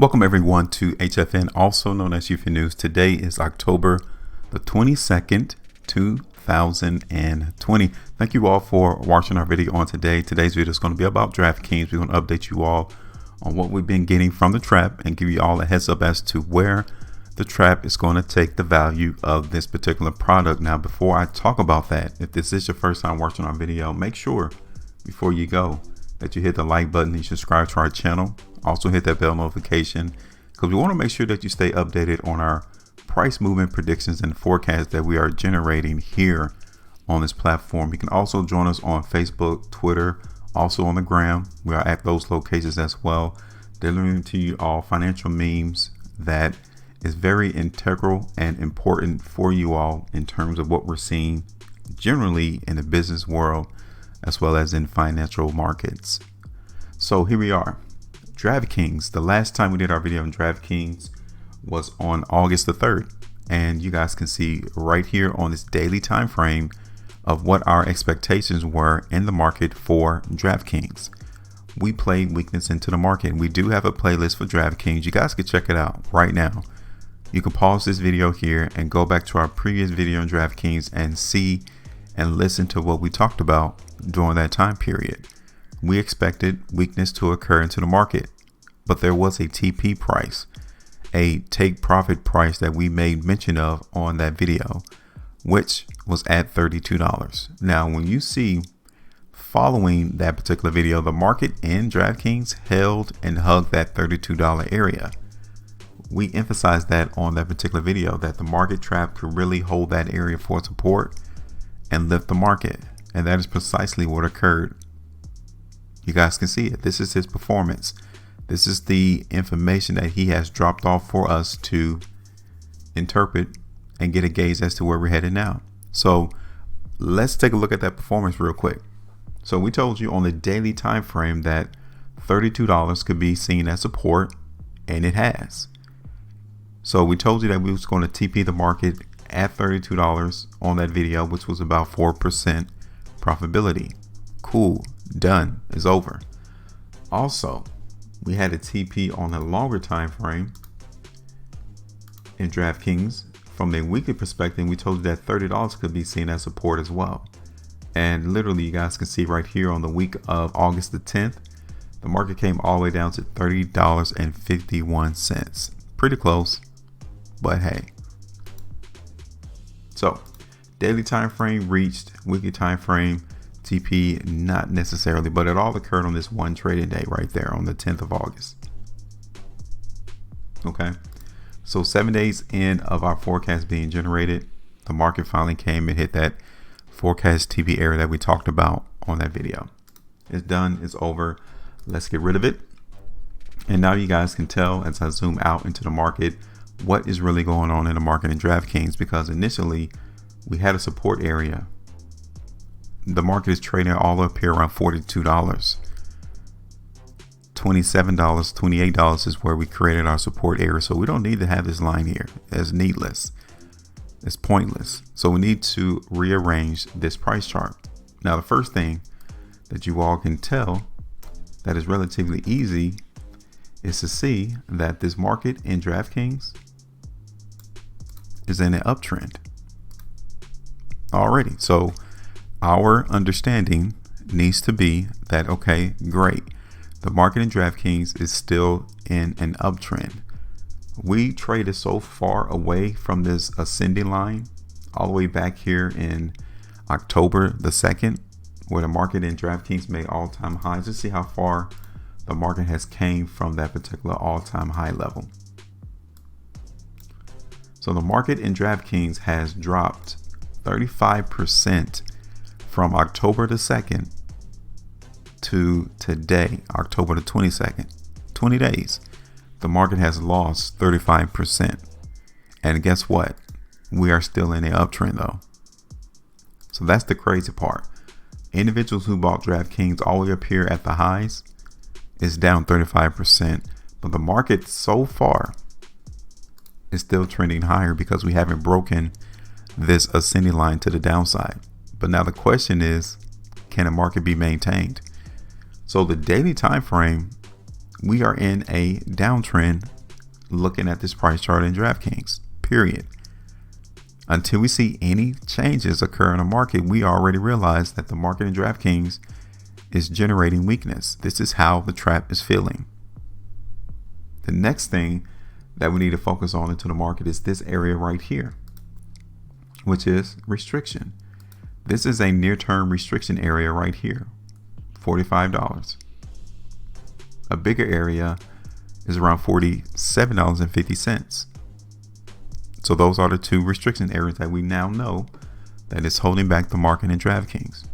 Welcome everyone to HueFin, also known as HueFin News. Today is October the 22nd, 2020. Thank you all for watching our video on today. Today's video is going to be about DraftKings. We're going to update you all on what we've been getting from the trap and give you all a heads up as to where the trap is going to take the value of this particular product. Now, before I talk about that, if this is your first time watching our video, make sure before you go that you hit the like button and subscribe to our channel. Also hit that bell notification because we want to make sure that you stay updated on our price movement predictions and forecasts that we are generating here on this platform. You can also join us on Facebook, Twitter, also on the gram. We are at those locations as well, delivering to you all financial memes that is very integral and important for you all in terms of what we're seeing generally in the business world as well as in financial markets. So here we are. DraftKings, the last time we did our video on DraftKings was on August the 3rd, and you guys can see right here on this daily time frame of what our expectations were in the market for DraftKings. We played weakness into the market. We do have a playlist for DraftKings. You guys can check it out right now. You can pause this video here and go back to our previous video on DraftKings and see and listen to what we talked about during that time period. We expected weakness to occur into the market, but there was a TP price, a take profit price that we made mention of on that video, which was at $32. Now, when you see following that particular video, the market in DraftKings held and hugged that $32 area. We emphasized that on that particular video, that the market trap could really hold that area for support and lift the market. And that is precisely what occurred. You guys can see it. This is his performance. This is the information that he has dropped off for us to interpret and get a gauge as to where we're headed now. So let's take a look at that performance real quick. So we told you on the daily time frame that $32 could be seen as support, and it has. So we told you that we was going to TP the market at $32 on that video, which was about 4% profitability. Cool, done, is over. Also, we had a TP on a longer time frame in DraftKings. From a weekly perspective, we told you that $30 could be seen as support as well. And literally, you guys can see right here on the week of August the 10th, the market came all the way down to $30.51. Pretty close, but hey. So daily time frame reached, weekly time frame TP not necessarily, but it all occurred on this one trading day right there on the 10th of August. Okay, so 7 days in of our forecast being generated, the market finally came and hit that forecast TP area that we talked about on that video. It's done, it's over. Let's get rid of it. And now you guys can tell as I zoom out into the market what is really going on in the market in DraftKings, because initially we had a support area. The market is trading all up here around $42, $27, $28 is where we created our support area. So we don't need to have this line here. It's needless. It's pointless. So we need to rearrange this price chart. Now, the first thing that you all can tell that is relatively easy is to see that this market in DraftKings is in an uptrend already. So our understanding needs to be that, okay, great. The market in DraftKings is still in an uptrend. We traded so far away from this ascending line all the way back here in October the 2nd, where the market in DraftKings made all-time highs. Let's see how far the market has came from that particular all-time high level. So the market in DraftKings has dropped 35% from October the 2nd to today, October the 22nd. 20 days, the market has lost 35%. And guess what? We are still in an uptrend though. So that's the crazy part. Individuals who bought DraftKings all the way up here at the highs is down 35%, but the market so far is still trending higher because we haven't broken this ascending line to the downside. But now the question is, can the market be maintained? So the daily time frame, we are in a downtrend looking at this price chart in DraftKings, period. Until we see any changes occur in the market, we already realize that the market in DraftKings is generating weakness. This is how the trap is feeling. The next thing that we need to focus on into the market is this area right here, which is restriction. This is a near-term restriction area right here, $45. A bigger area is around $47.50. So those are the two restriction areas that we now know that is holding back the market in DraftKings.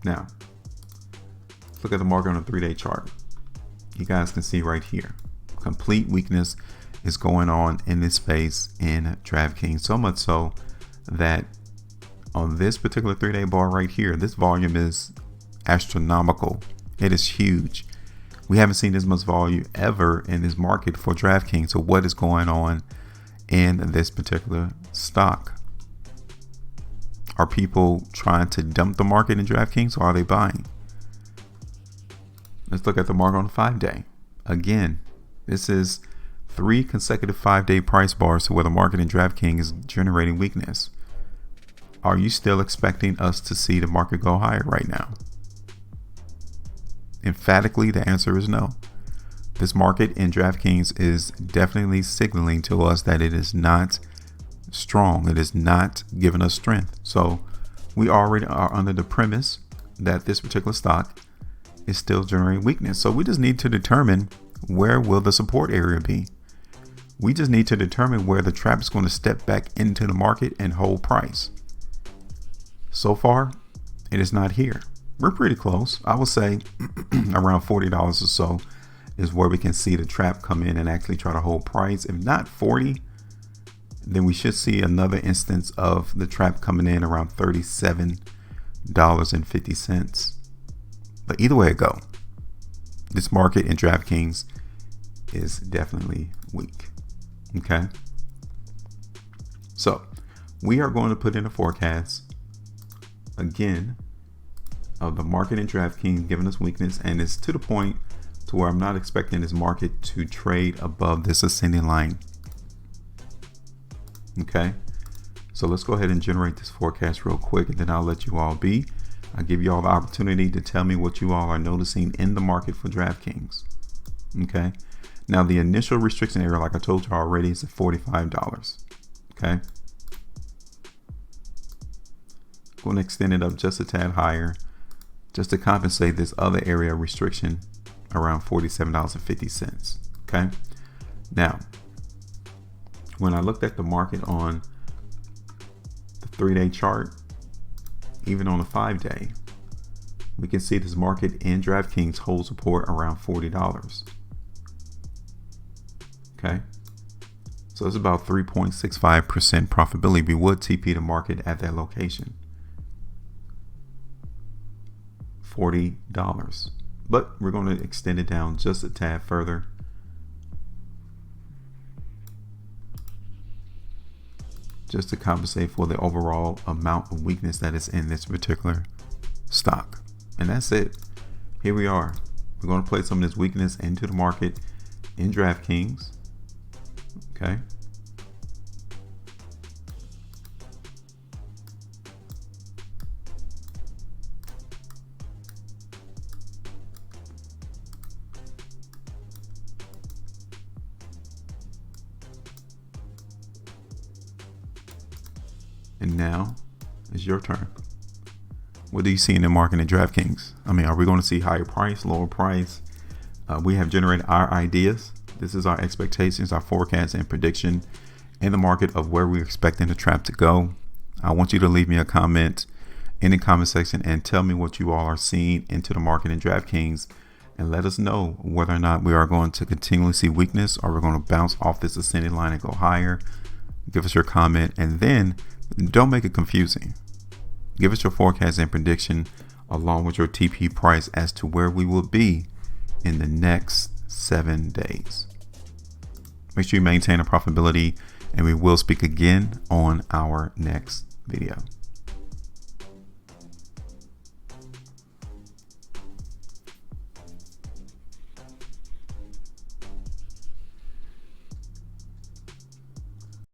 Now, let's look at the market on a 3-day chart. You guys can see right here, complete weakness is going on in this space in DraftKings. So much so that on this particular 3-day bar right here, this volume is astronomical. It is huge. We haven't seen this much volume ever in this market for DraftKings. So what is going on in this particular stock? Are people trying to dump the market in DraftKings, or are they buying? Let's look at the market on the 5-day. Again, this is 3 consecutive 5-day price bars to where the market in DraftKings is generating weakness. Are you still expecting us to see the market go higher right now? Emphatically, the answer is no. This market in DraftKings is definitely signaling to us that it is not strong. It is not giving us strength. So we already are under the premise that this particular stock is still generating weakness. So we just need to determine where will the support area be. We just need to determine where the trap is going to step back into the market and hold price. So far, it is not here. We're pretty close. I would say around $40 or so is where we can see the trap come in and actually try to hold price. If not 40, then we should see another instance of the trap coming in around $37.50. But either way it go, this market in DraftKings is definitely weak. Okay. So we are going to put in a forecast again of the market in DraftKings giving us weakness, and it's to the point to where I'm not expecting this market to trade above this ascending line. Okay, so let's go ahead and generate this forecast real quick, and then I'll let you all be. I'll give you all the opportunity to tell me what you all are noticing in the market for DraftKings. Okay, now the initial restriction area, like I told you already, is at $45. Okay, going to extend it up just a tad higher, just to compensate this other area restriction around $47.50. Okay, now when I looked at the market on the 3-day chart, even on the 5-day, we can see this market in DraftKings holds support around $40. Okay, so it's about 3.65% profitability. We would TP the market at that location, $40, but we're going to extend it down just a tad further, just to compensate for the overall amount of weakness that is in this particular stock. And that's it. Here we are. We're going to play some of this weakness into the market in DraftKings. Okay. And now it's your turn. What do you see in the market in DraftKings? I mean, are we going to see higher price, lower price? We have generated our ideas. This is our expectations, our forecast and prediction in the market of where we're expecting the trap to go. I want you to leave me a comment in the comment section and tell me what you all are seeing into the market in DraftKings, and let us know whether or not we are going to continually see weakness, or we're going to bounce off this ascending line and go higher. Give us your comment, and then don't make it confusing. Give us your forecast and prediction along with your TP price as to where we will be in the next 7 days. Make sure you maintain a profitability, and we will speak again on our next video.